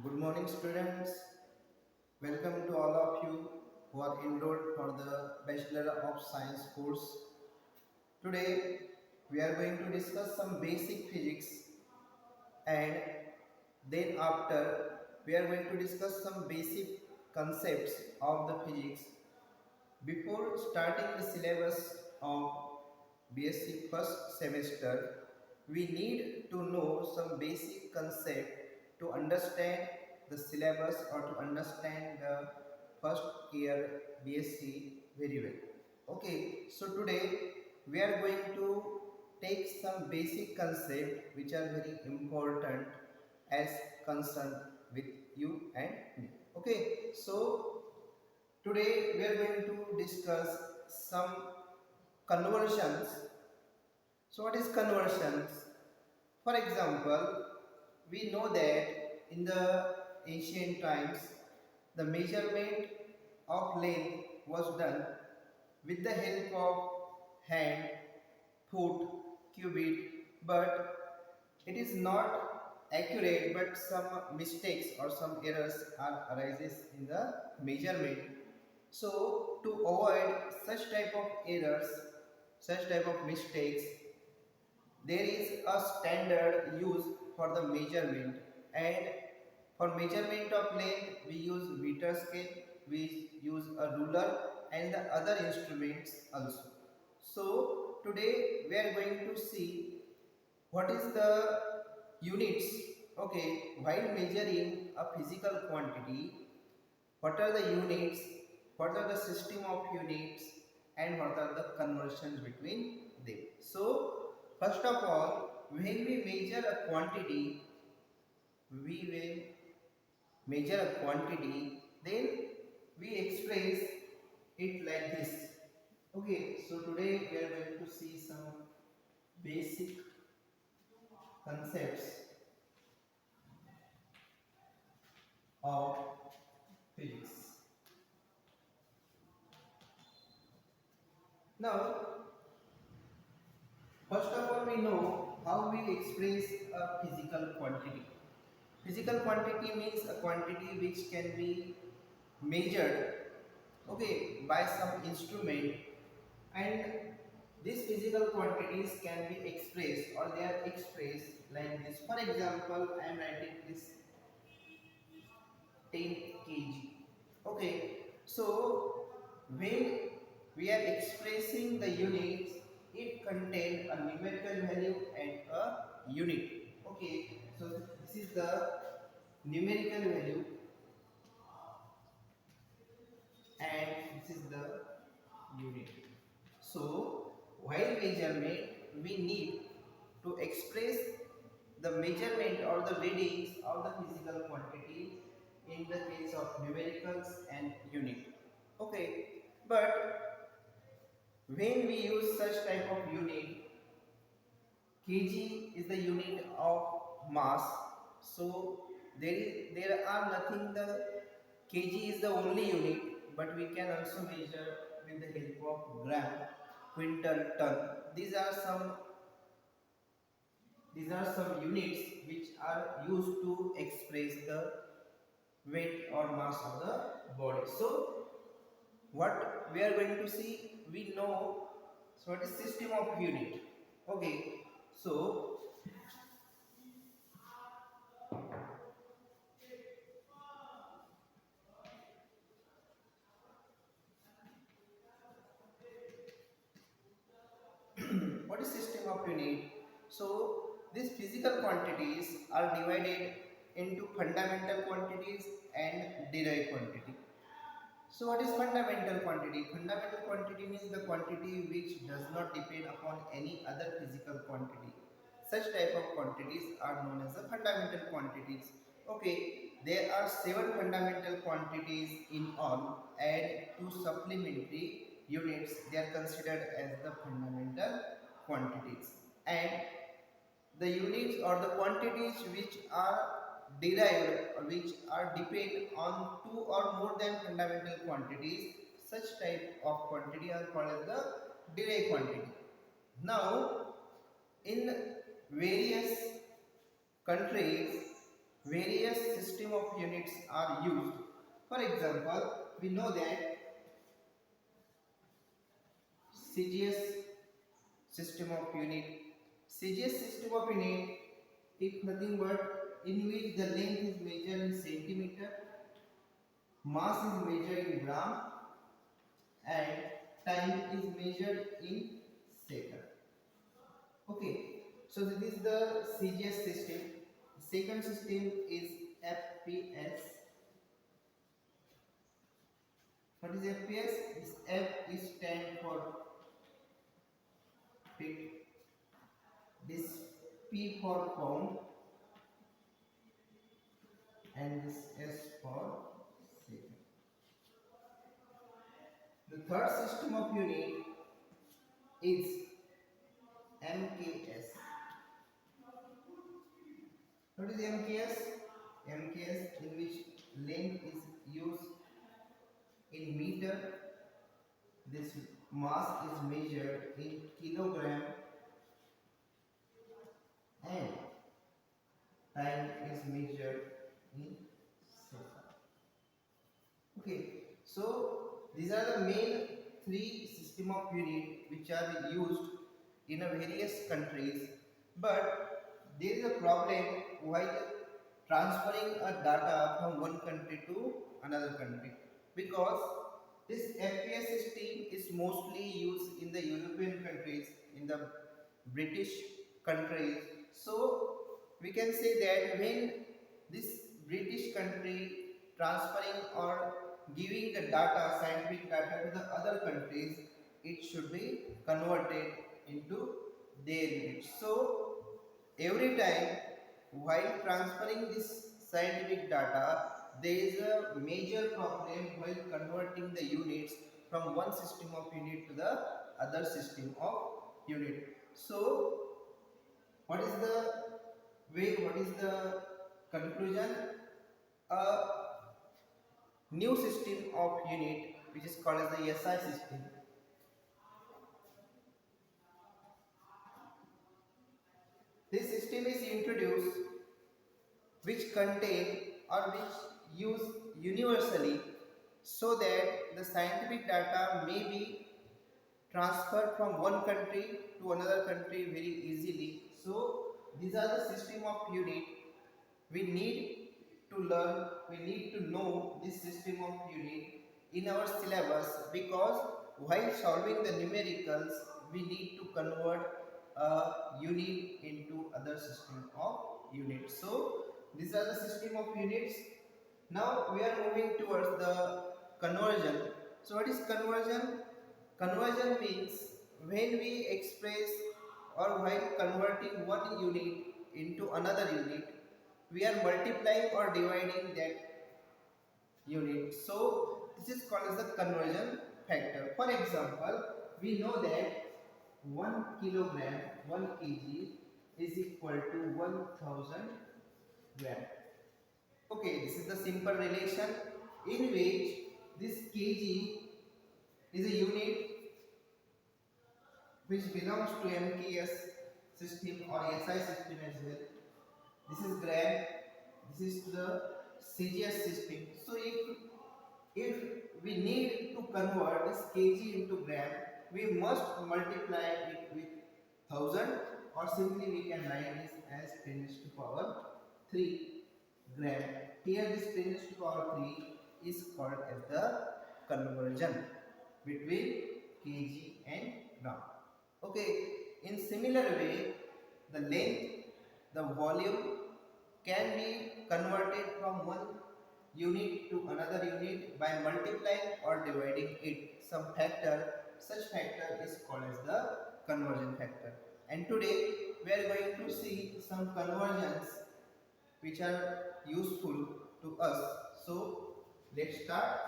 Good morning, students. Welcome to all of you who are enrolled for the Bachelor of Science course. Today, we are going to discuss some basic physics, and then after, we are going to discuss some basic concepts of the physics. Before starting the syllabus of BSc first semester, we need to know some basic concept to understand the syllabus or to understand the first year BSc very well. Okay, so today we are going to take some basic concept which are very important as concerned with you and me. Okay, so today we are going to discuss some conversions. So what is conversions? For example, we know that in the ancient times the measurement of length was done with the help of hand, foot, cubit, but it is not accurate, but some mistakes or some errors are arises in the measurement. So to avoid such type of errors, such type of mistakes, there is a standard used for the measurement, and for measurement of length we use meter scale, we use a ruler and the other instruments also. So today we are going to see what is the units. Okay, while measuring a physical quantity, what are the units, what are the system of units, and what are the conversions between them. So first of all, when we measure a quantity, we will measure a quantity, then we express it like this. Okay, so today we are going to see some basic concepts of physics. Now, first of all, we know how we express a physical quantity. Physical quantity means a quantity which can be measured, okay, by some instrument, and these physical quantities can be expressed or they are expressed like this. For example, I am writing this 10 kg. Okay, so when we are expressing the units, it contains a numerical value and a unit. Okay, so this is the numerical value and this is the unit. So while measurement, we need to express the measurement or the readings of the physical quantity in the case of numericals and unit. Okay, but when we use such type of unit, kg is the unit of mass. So there are nothing, the kg is the only unit, but we can also measure with the help of gram, quintal, ton. These are some units which are used to express the weight or mass of the body. So what we are going to see, we know, so what is system of unit. Okay, so what is system of unit? So these physical quantities are divided into fundamental quantities and derived quantity. So what is fundamental quantity? Fundamental quantity means the quantity which does not depend upon any other physical quantity. Such type of quantities are known as the fundamental quantities. Okay, there are 7 fundamental quantities in all, and 2 supplementary units, they are considered as the fundamental quantities. And the units or the quantities which are derived or which are depend on 2 or more than fundamental quantities, such type of quantity are called as the derived quantity. Now in various countries, various system of units are used. For example, we know that CGS system of unit. CGS system of unit, if nothing but in which the length is measured in centimeter, mass is measured in gram, and time is measured in second. Okay, so this is the CGS system. The second system is FPS. What is FPS? This F is stand for feet. This P for pound, and this S for second. The third system of unit is MKS. What is MKS? MKS, in which length is used in meter, this mass is measured in kilogram, and time is measured in second. Okay, so these are the main three system of unit which are used in a various countries, but there is a problem while transferring a data from one country to another country, because this FPS system is mostly used in the European countries, in the British countries. So we can say that when this British country transferring or giving the data, scientific data to the other countries, it should be converted into their units. So every time while transferring this scientific data, there is a major problem while converting the units from one system of unit to the other system of unit. So what is the way, what is the conclusion? A new system of unit which is called as the SI system. This system is introduced which contain or which use universally, so that the scientific data may be transferred from one country to another country very easily. So these are the system of unit we need to learn, we need to know this system of unit in our syllabus, because while solving the numericals we need to convert a unit into other system of units. So these are the system of units. Now we are moving towards the conversion. So what is conversion? Conversion means when we express or while converting one unit into another unit, we are multiplying or dividing that unit. So this is called as the conversion factor. For example, we know that 1 kilogram, 1 kg is equal to 1000 gram. Okay, this is the simple relation in which this kg is a unit which belongs to MKS system or SI system as well. This is gram, this is the CGS system. So if we need to convert this kg into gram, we must multiply it with 1000, or simply we can write this as 10 raised to power 3 gram. Here this 10 raised to power 3 is called as the conversion between kg and gram. Okay, in similar way, the length, the volume can be converted from one unit to another unit by multiplying or dividing it some factor. Such factor is called as the conversion factor. And today we are going to see some conversions which are useful to us. So let's start.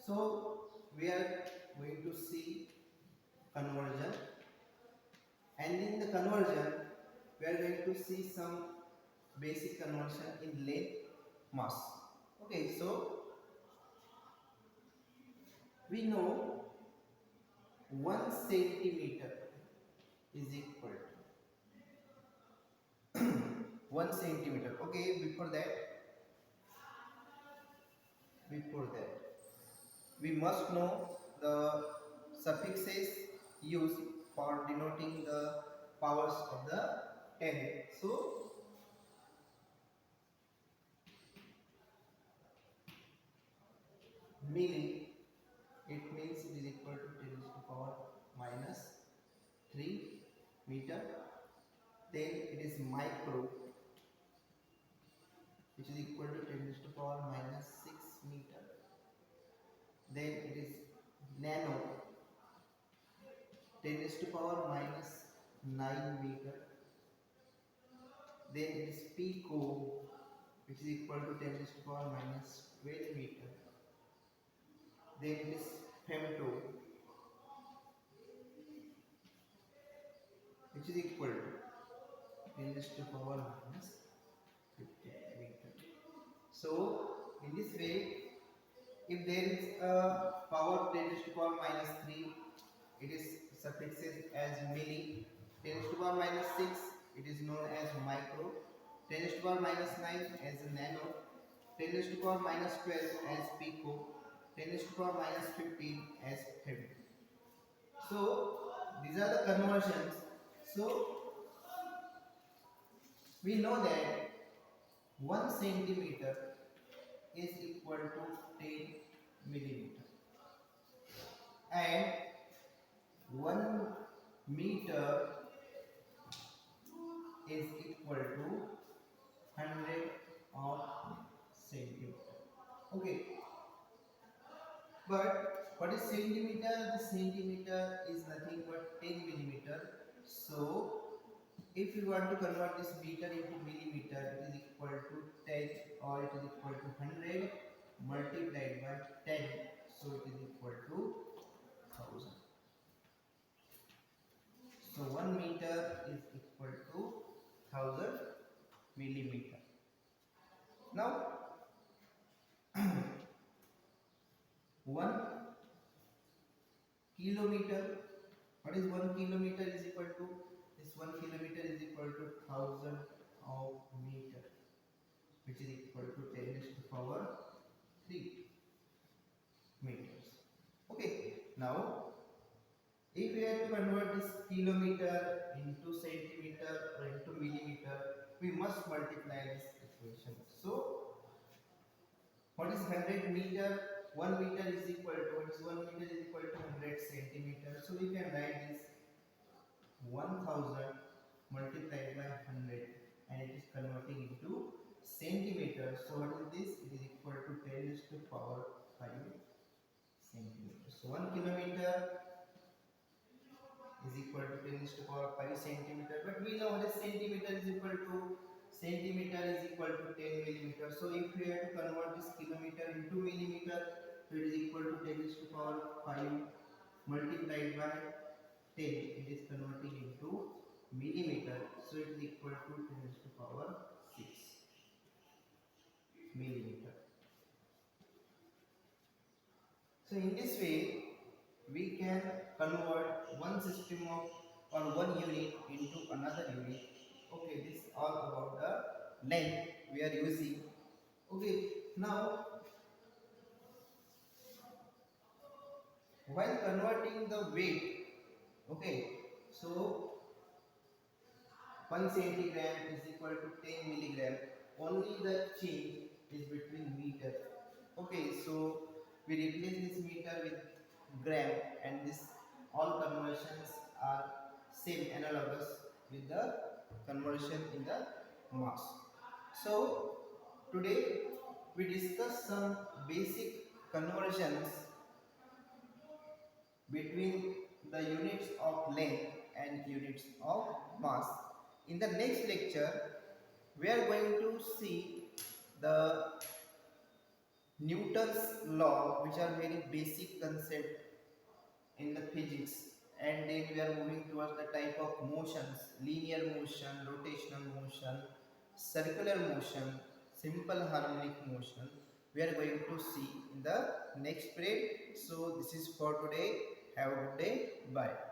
So we are going to see conversion, and in the conversion we are going to see some basic conversion in length, mass. Okay, so We know 1 centimeter is equal to 1 centimeter. Okay, before that, we must know the suffixes used for denoting the powers of the 10. So, milli, it means it is equal to 10 to the power minus 3 meter. Then it is micro, which is equal to 10 to the power minus 6 meter. Then it is nano, 10 to the power minus 9 meter. Then it is pico, which is equal to 10 to the power minus 12 meter. Then it is femto, which is equal to 10 to the power minus 15 meter. So, in this way, if there is a power 10 to the power minus 3, it is suffixed as milli. 10 to the power minus 6, it is known as micro. 10 to the power minus 9 as nano. 10 to the power minus 12 as pico. 10 to the power minus 15 as femto. So these are the conversions. So we know that 1 centimeter is equal to 10 millimeter, and 1 meter is equal to 100 of centimeter. Okay, but what is centimeter? The centimeter is nothing but 10 millimeter. So if you want to convert this meter into millimeter, it is equal to 10, or it is equal to 100 multiplied by 10. So it is equal to 1000. So 1 meter is equal to 1000 millimeter. Now 1 kilometer, what is 1 kilometer is equal to? This 1 kilometer is equal to 1000 of meter, which is equal to 10 to the power 3 meters. Okay, now if we have to convert this kilometer into centimeter or into millimeter, we must multiply this equation. So what is 100 meter? 1 meter is equal to, what is 1 meter is equal to 100 centimeter. So we can write this 1000 multiplied by 100, and it is converting into centimeter. So what is this? It is equal to 10 to the power 5 centimeters. So 1 kilometer is equal to 10 to the power 5 centimeter. But we know that centimeter is equal to 10 millimeter. So if we have to convert this kilometer into millimeter, so it is equal to 10 to the power 5 multiplied by 10. It is converting into millimeter. So it is equal to 10 to the power 6 millimeter. So in this way, we can convert one system of, or one unit into another unit. Okay, this is all about the length we are using. Okay, now while converting the weight, okay, so 1 centigram is equal to 10 milligram. Only the change is between meter. Okay, so we replace this meter with gram, and this all conversions are same, analogous with the conversion in the mass. So today we discuss some basic conversions between the units of length and units of mass. In the next lecture, we are going to see the Newton's law, which are very basic concept in the physics, and then we are moving towards the type of motions: linear motion, rotational motion, circular motion, simple harmonic motion. we are going to see in the next period. So this is for today. Have a good day. Bye.